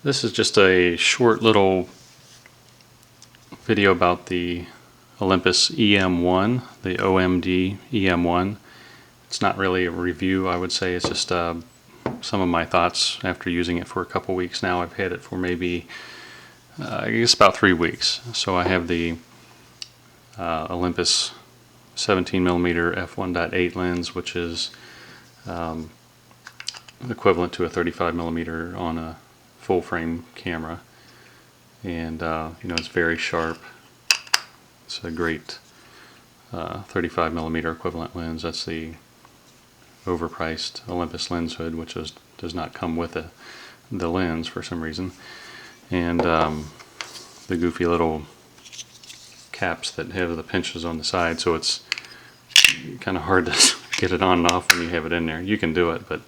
This is just a short little video about the Olympus E-M1, the OMD E-M1. It's not really a review, I would say. It's just some of my thoughts after using it for a couple weeks now. I've had it for maybe, I guess about 3 weeks. So I have the Olympus 17mm f1.8 lens, which is equivalent to a 35mm on a full frame camera, and you know, it's very sharp. It's a great 35mm equivalent lens. That's the overpriced Olympus lens hood, which does not come with the lens for some reason, and the goofy little caps that have the pinches on the side, so it's kind of hard to get it on and off when you have it in there. You can do it, but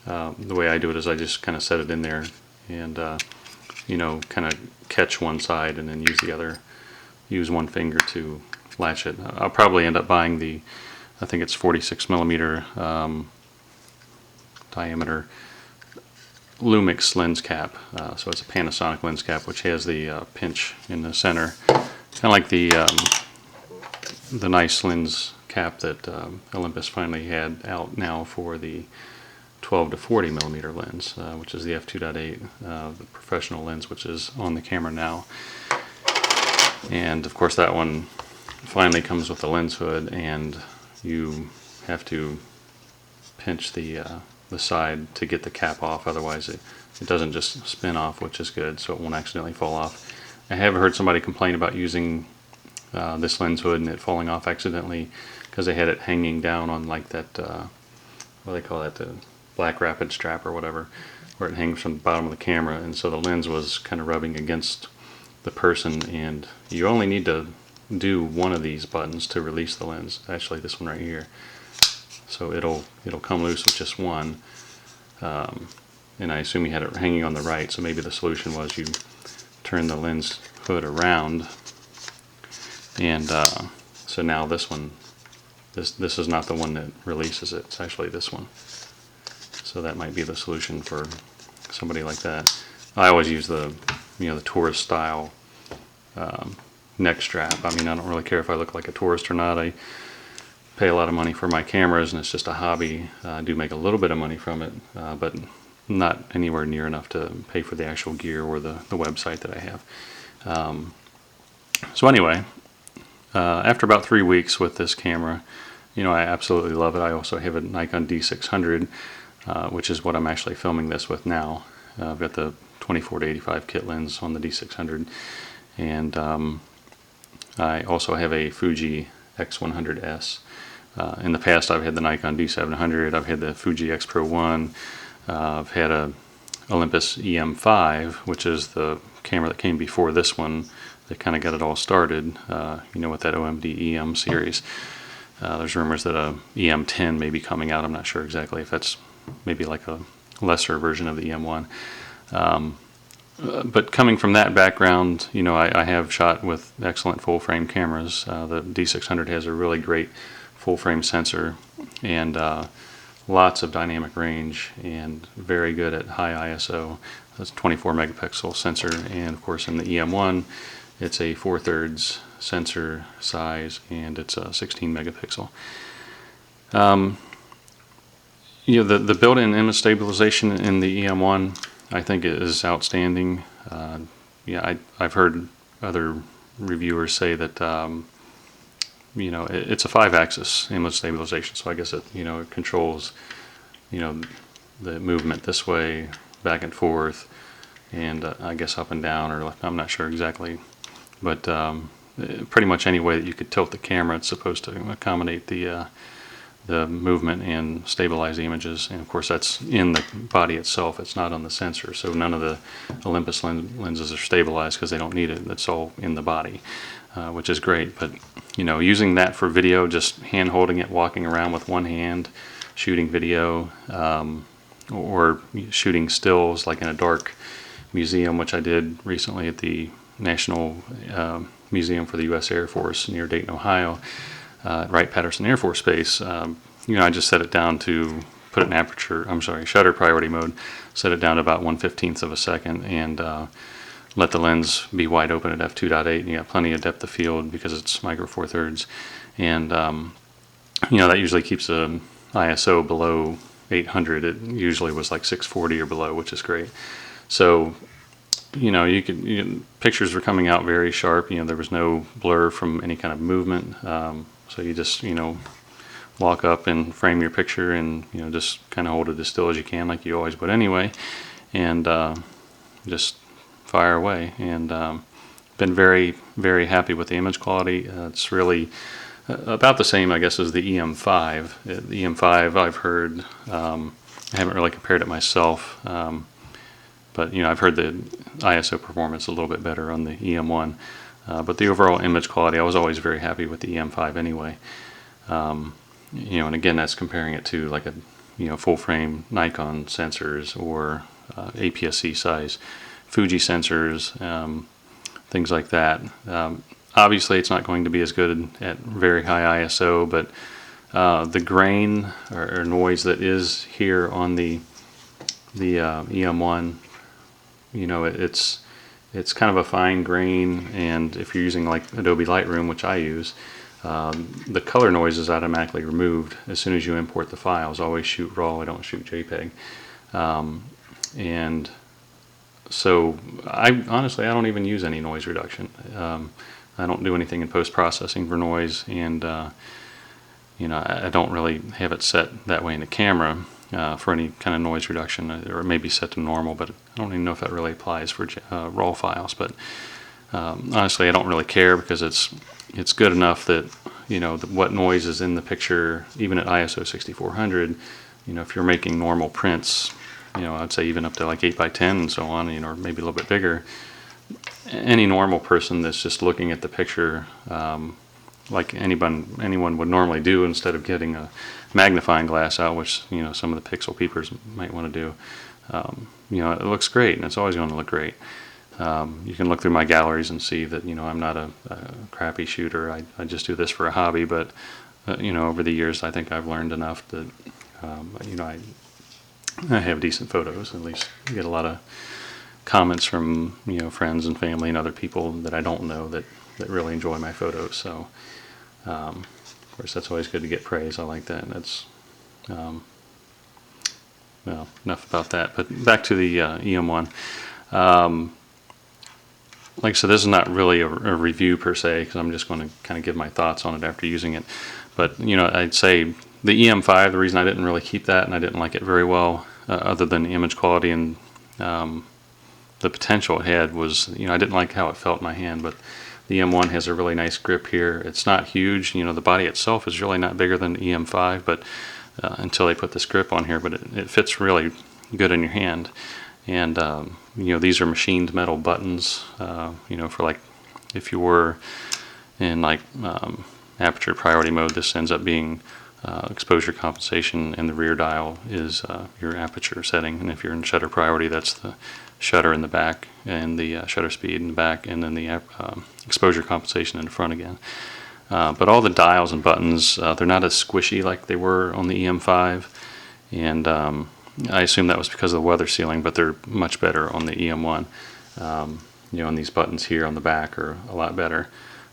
the way I do it is I just kind of set it in there and you know, kind of catch one side and then use one finger to latch it. I'll probably end up buying the, I think it's 46mm diameter Lumix lens cap. So it's a Panasonic lens cap which has the pinch in the center, kind of like the nice lens cap that Olympus finally had out now for the 12 to 40mm lens, which is the f2.8, the professional lens, which is on the camera now. And of course that one finally comes with a lens hood, and you have to pinch the side to get the cap off, otherwise it doesn't just spin off, which is good, so it won't accidentally fall off. I have heard somebody complain about using this lens hood and it falling off accidentally because they had it hanging down on like that, what do they call that, the black rapid strap or whatever, where it hangs from the bottom of the camera, and so the lens was kind of rubbing against the person, and you only need to do one of these buttons to release the lens. Actually this one right here, so it'll come loose with just one, and I assume you had it hanging on the right, so maybe the solution was you turn the lens hood around, and so now this one, this is not the one that releases it, it's actually this one. So that might be the solution for somebody like that. I always use the, you know, the tourist style neck strap. I mean, I don't really care if I look like a tourist or not. I pay a lot of money for my cameras, and it's just a hobby. I do make a little bit of money from it, but not anywhere near enough to pay for the actual gear or the website that I have. So anyway, after about 3 weeks with this camera, you know, I absolutely love it. I also have a Nikon D600, which is what I'm actually filming this with now. I've got the 24-85 kit lens on the D600, and I also have a Fuji X100S. In the past I've had the Nikon D700, I've had the Fuji X Pro 1, I've had a Olympus E-M5, which is the camera that came before this one that kind of got it all started, you know, with that OMD EM series. There's rumors that a E-M10 may be coming out. I'm not sure exactly if that's maybe like a lesser version of the E-M1. But coming from that background, you know, I have shot with excellent full frame cameras. The D600 has a really great full frame sensor and lots of dynamic range and very good at high ISO. That's a 24 megapixel sensor, and of course in the E-M1 it's a 4/3 sensor size and it's a 16 megapixel. You know, the built-in image stabilization in the E-M1 I think is outstanding. Yeah, I've heard other reviewers say that you know, it's a 5-axis image stabilization, so I guess it, you know, it controls, you know, the movement this way, back and forth, and I guess up and down, or I'm not sure exactly, but pretty much any way that you could tilt the camera, it's supposed to accommodate the movement and stabilize the images. And of course that's in the body itself, it's not on the sensor, so none of the Olympus lenses are stabilized because they don't need it. It's all in the body, which is great. But you know, using that for video, just hand holding it, walking around with one hand, shooting video, or shooting stills like in a dark museum, which I did recently at the National Museum for the U.S. Air Force near Dayton, Ohio, Wright-Patterson Air Force Base. You know, I just set it down to put it in shutter priority mode, set it down to about 1/15 of a second, and let the lens be wide open at f2.8, and you got plenty of depth of field because it's micro four thirds, and that usually keeps the ISO below 800. It usually was like 640 or below, which is great. So pictures were coming out very sharp. There was no blur from any kind of movement. So you just walk up and frame your picture, and just kind of hold it as still as you can, like you always would anyway, and just fire away. And been very, very happy with the image quality. It's really about the same, I guess, as the EM5. The EM5, I've heard, I haven't really compared it myself, but I've heard the ISO performance a little bit better on the EM1. But the overall image quality, I was always very happy with the EM5 anyway. And again, that's comparing it to like a full frame Nikon sensors, or APS-C size Fuji sensors, things like that. Obviously, it's not going to be as good at very high ISO, but the grain or noise that is here on the EM1, it's kind of a fine grain, and if you're using like Adobe Lightroom, which I use, the color noise is automatically removed as soon as you import the files. I always shoot RAW, I don't shoot JPEG. And so honestly, I don't even use any noise reduction. I don't do anything in post-processing for noise, and I don't really have it set that way in the camera for any kind of noise reduction, or maybe set to normal, but I don't even know if that really applies for RAW files. But honestly, I don't really care, because it's good enough that what noise is in the picture, even at ISO 6400. If you're making normal prints, I'd say even up to like 8x10 and so on, or maybe a little bit bigger. Any normal person that's just looking at the picture like anyone would normally do, instead of getting a magnifying glass out, which some of the pixel peepers might want to do, it looks great, and it's always going to look great. You can look through my galleries and see that I'm not a crappy shooter. I just do this for a hobby, but over the years, I think I've learned enough that I have decent photos. At least I get a lot of comments from friends and family and other people that I don't know that really enjoy my photos. So of course, that's always good to get praise. I like that. And that's well, enough about that. But back to the EM1. Like I said, this is not really a review per se, because I'm just going to kind of give my thoughts on it after using it. But I'd say the EM5, the reason I didn't really keep that, and I didn't like it very well, other than the image quality and the potential it had, was I didn't like how it felt in my hand. But the EM1 has a really nice grip here. It's not huge. The body itself is really not bigger than the EM5, but until they put this grip on here, but it fits really good in your hand. And these are machined metal buttons. For like, if you were in like aperture priority mode, this ends up being exposure compensation, and the rear dial is your aperture setting. And if you're in shutter priority, that's the shutter in the back, and the shutter speed in the back, and then the exposure compensation in the front again. But all the dials and buttons, they're not as squishy like they were on the EM5, and I assume that was because of the weather sealing, but they're much better on the EM1. And these buttons here on the back are a lot better.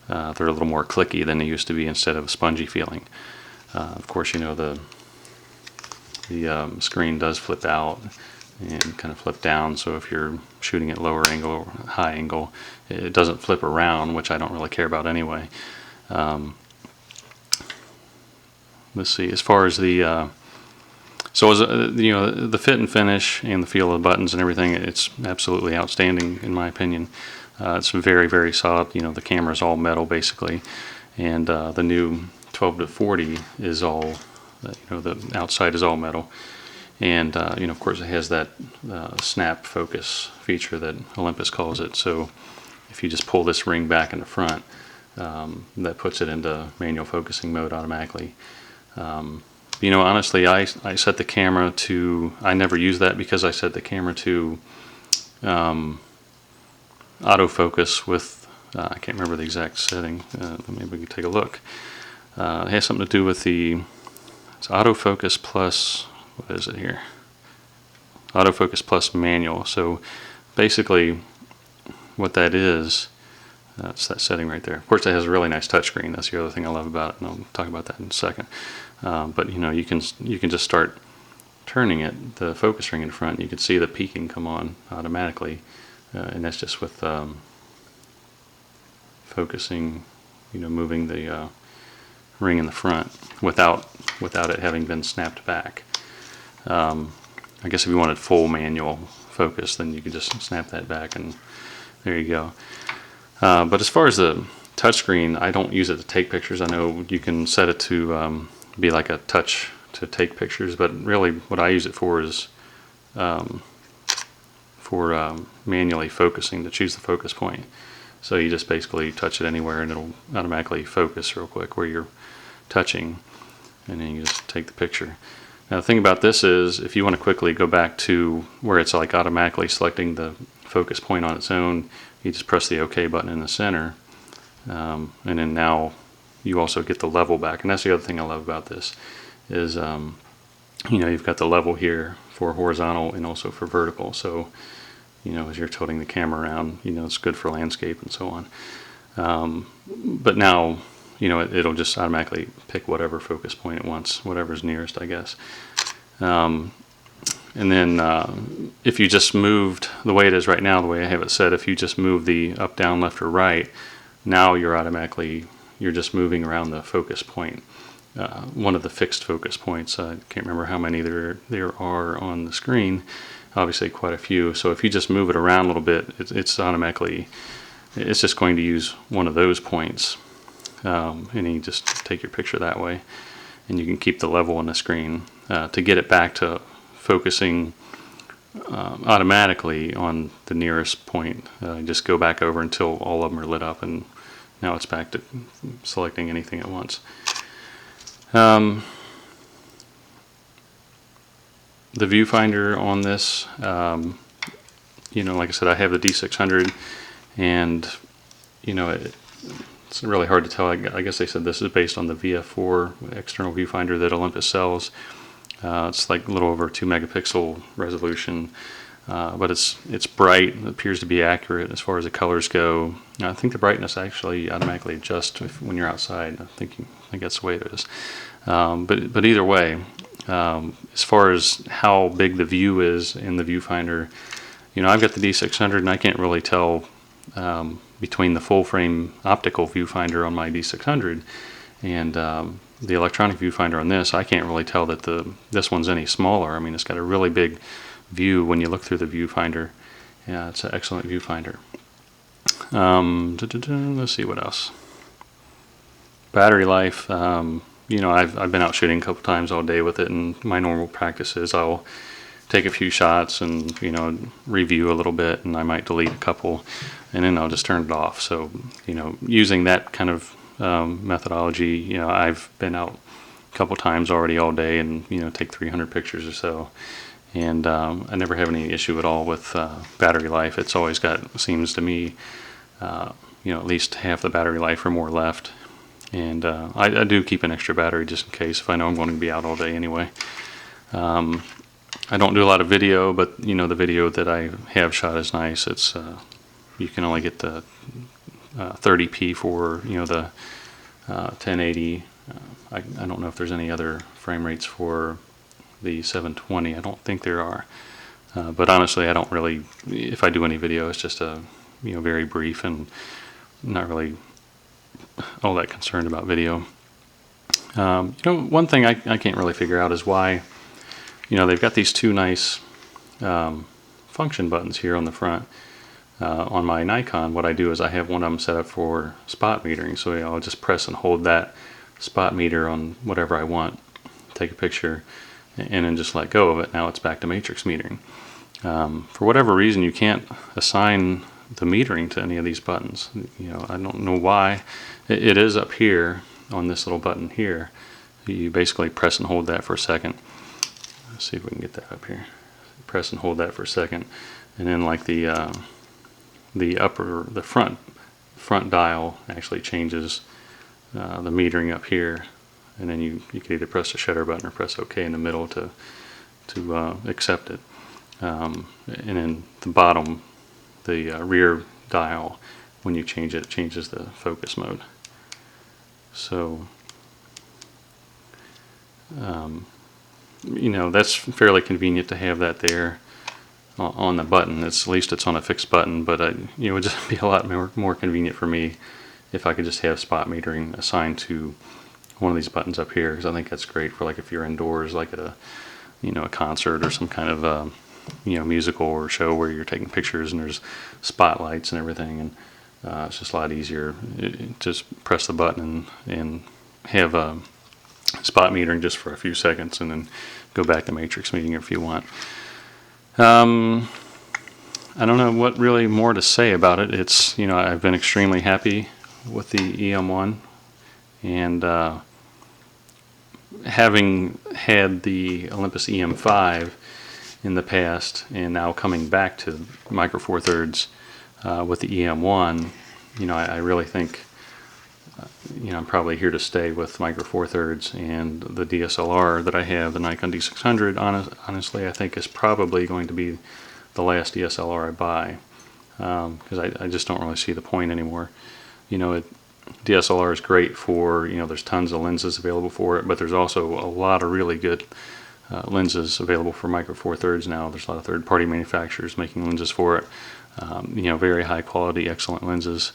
They're a little more clicky than they used to be, instead of a spongy feeling. Of course, the screen does flip out and kind of flip down, so if you're shooting at lower angle or high angle, it doesn't flip around, which I don't really care about anyway. Let's see, as far as the the fit and finish and the feel of the buttons and everything, it's absolutely outstanding in my opinion. It's very, very solid. The camera's all metal basically, and the new 12 to 40 is all, the outside is all metal, and of course it has that snap focus feature that Olympus calls it. So if you just pull this ring back in the front, that puts it into manual focusing mode automatically. Honestly, I set the camera to, I never use that, because I set the camera to autofocus with, I can't remember the exact setting, maybe we can take a look. It has something to do with it's autofocus plus what is it here? Autofocus Plus Manual. So basically what that is, it's that setting right there. Of course, it has a really nice touchscreen. That's the other thing I love about it, and I'll talk about that in a second. But you know, you can just start turning it, the focus ring in front. You can see the peaking come on automatically, and that's just with focusing, you know, moving the ring in the front without it having been snapped back. I guess if you wanted full manual focus, then you could just snap that back, and there you go. But as far as the touchscreen, I don't use it to take pictures. I know you can set it to be like a touch to take pictures, but really what I use it for is manually focusing, to choose the focus point. So you just basically touch it anywhere and it'll automatically focus real quick where you're touching, and then you just take the picture. Now the thing about this is, if you want to quickly go back to where it's like automatically selecting the focus point on its own, you just press the OK button in the center, and then now you also get the level back. And that's the other thing I love about this is, you know, you've got the level here for horizontal and also for vertical. So, you know, as you're tilting the camera around, you know, it's good for landscape and so on. But now, you know, it'll just automatically pick whatever focus point it wants, whatever's nearest, I guess. And then if you just moved the way it is right now, the way I have it set, if you just move the up, down, left, or right, now you're just moving around the focus point, one of the fixed focus points. I can't remember how many there are on the screen. Obviously quite a few. So if you just move it around a little bit, it's automatically, it's just going to use one of those points, and you just take your picture that way, and you can keep the level on the screen. To get it back to focusing automatically on the nearest point, just go back over until all of them are lit up, and now it's back to selecting anything at once. The viewfinder on this, you know, like I said, I have the D600, and you know, it's really hard to tell. I guess they said this is based on the VF4 external viewfinder that Olympus sells. It's like a little over 2 megapixel resolution, but it's bright. It appears to be accurate as far as the colors go. I think the brightness actually automatically adjusts when you're outside. I think that's the way it is. But either way, as far as how big the view is in the viewfinder, you know, I've got the D600 and I can't really tell between the full frame optical viewfinder on my D600 and the electronic viewfinder on this. I can't really tell that this one's any smaller. I mean, it's got a really big view when you look through the viewfinder. Yeah, it's an excellent viewfinder. Let's see what else. Battery life. You know, I've been out shooting a couple times all day with it, and my normal practice is I'll take a few shots and, you know, review a little bit, and I might delete a couple, and then I'll just turn it off. So, you know, using that kind of methodology, you know, I've been out a couple times already all day, and, you know, take 300 pictures or so, and I never have any issue at all with battery life. It's always got, seems to me, you know, at least half the battery life or more left. And I do keep an extra battery just in case, if I know I'm going to be out all day anyway. I don't do a lot of video, but you know, the video that I have shot is nice. It's you can only get the 30p for, you know, the 1080. I don't know if there's any other frame rates for the 720. I don't think there are. But honestly, I don't really, if I do any video, it's just a, you know, very brief, and not really all that concerned about video. You know, one thing I can't really figure out is why, you know, they've got these two nice function buttons here on the front. On my Nikon, what I do is I have one of them set up for spot metering, so I'll just press and hold that spot meter on whatever I want, take a picture, and then just let go of it. Now it's back to matrix metering. For whatever reason, you can't assign the metering to any of these buttons. You know, I don't know why. It is up here on this little button here. You basically press and hold that for a second. Let's see if we can get that up here. Press and hold that for a second, and then like the front dial actually changes the metering up here, and then you can either press the shutter button or press OK in the middle to accept it. And then the bottom, the rear dial, when you change it, it changes the focus mode. So you know, that's fairly convenient to have that there on the button. At least it's on a fixed button, but it would just be a lot more convenient for me if I could just have spot metering assigned to one of these buttons up here, because I think that's great for, like, if you're indoors, like at a concert or some kind of musical or show where you're taking pictures and there's spotlights and everything, and it's just a lot easier. Just press the button and have spot metering just for a few seconds, and then go back to matrix meeting if you want. I don't know what really more to say about it. It's, I've been extremely happy with the E-M1, and having had the Olympus E-M5 in the past, and now coming back to Micro Four Thirds with the E-M1, I really think I'm probably here to stay with Micro Four Thirds, and the DSLR that I have, the Nikon D600, honestly I think is probably going to be the last DSLR I buy, because I just don't really see the point anymore. DSLR is great for, there's tons of lenses available for it, but there's also a lot of really good lenses available for Micro Four Thirds now. There's a lot of third-party manufacturers making lenses for it. Very high quality, excellent lenses.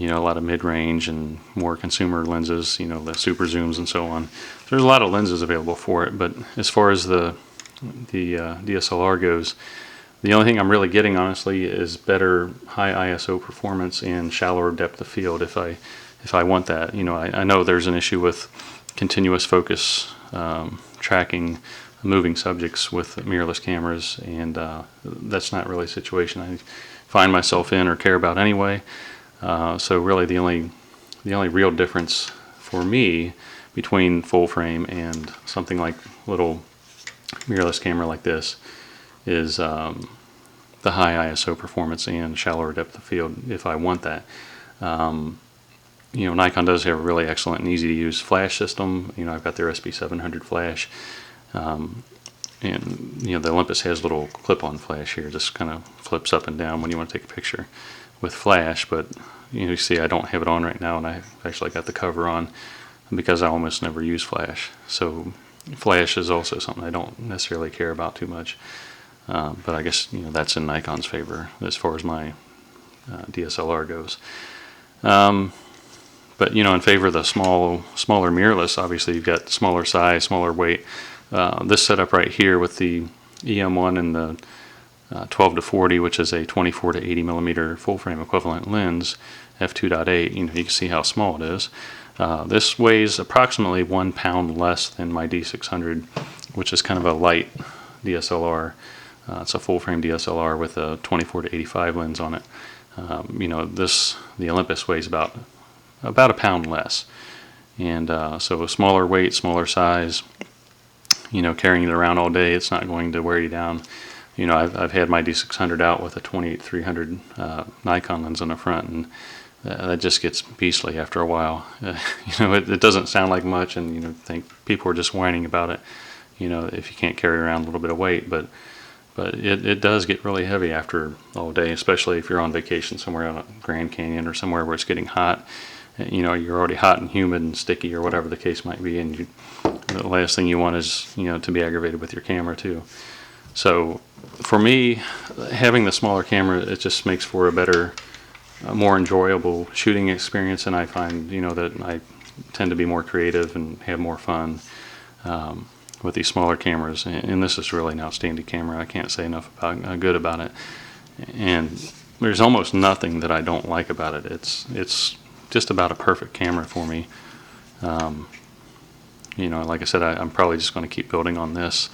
A lot of mid-range and more consumer lenses, the super zooms and so on. There's a lot of lenses available for it, but as far as the DSLR goes, the only thing I'm really getting, honestly, is better high ISO performance and shallower depth of field if I want that. I know there's an issue with continuous focus tracking moving subjects with mirrorless cameras, and that's not really a situation I find myself in or care about anyway. So really the only real difference for me between full frame and something like a little mirrorless camera like this is the high ISO performance and shallower depth of field if I want that. Nikon does have a really excellent and easy to use flash system. I've got their SB700 flash, and the Olympus has a little clip-on flash here, just kind of flips up and down when you want to take a picture with flash. But you see I don't have it on right now, and I've actually got the cover on because I almost never use flash. So flash is also something I don't necessarily care about too much, but I guess that's in Nikon's favor as far as my DSLR goes. But in favor of the smaller mirrorless, obviously you've got smaller size, smaller weight. This setup right here with the E-M1 and the 12 to 40, which is a 24 to 80 millimeter full frame equivalent lens, f2.8. You can see how small it is. This weighs approximately 1 pound less than my D600, which is kind of a light DSLR. It's a full frame DSLR with a 24 to 85 lens on it. The Olympus weighs about a pound less, and so a smaller weight, smaller size. Carrying it around all day, it's not going to wear you down. I've had my D600 out with a 28-300 Nikon lens on the front, and that just gets beastly after a while. It doesn't sound like much, and think people are just whining about it. If you can't carry around a little bit of weight, but it does get really heavy after all day, especially if you're on vacation somewhere on a Grand Canyon or somewhere where it's getting hot. You're already hot and humid and sticky or whatever the case might be, and the last thing you want is to be aggravated with your camera too. So for me, having the smaller camera, it just makes for a better, more enjoyable shooting experience, and I find that I tend to be more creative and have more fun with these smaller cameras. And this is really an outstanding camera. I can't say enough good about it, and there's almost nothing that I don't like about it. It's just about a perfect camera for me. Like I said, I'm probably just going to keep building on this,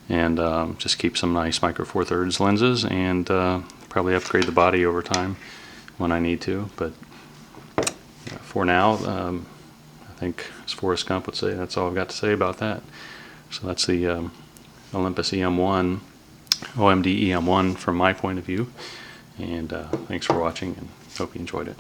and just keep some nice Micro Four Thirds lenses, and probably upgrade the body over time when I need to. But for now, I think, as Forrest Gump would say, that's all I've got to say about that. So that's the Olympus E-M1, OMD E-M1 from my point of view, and thanks for watching, and hope you enjoyed it.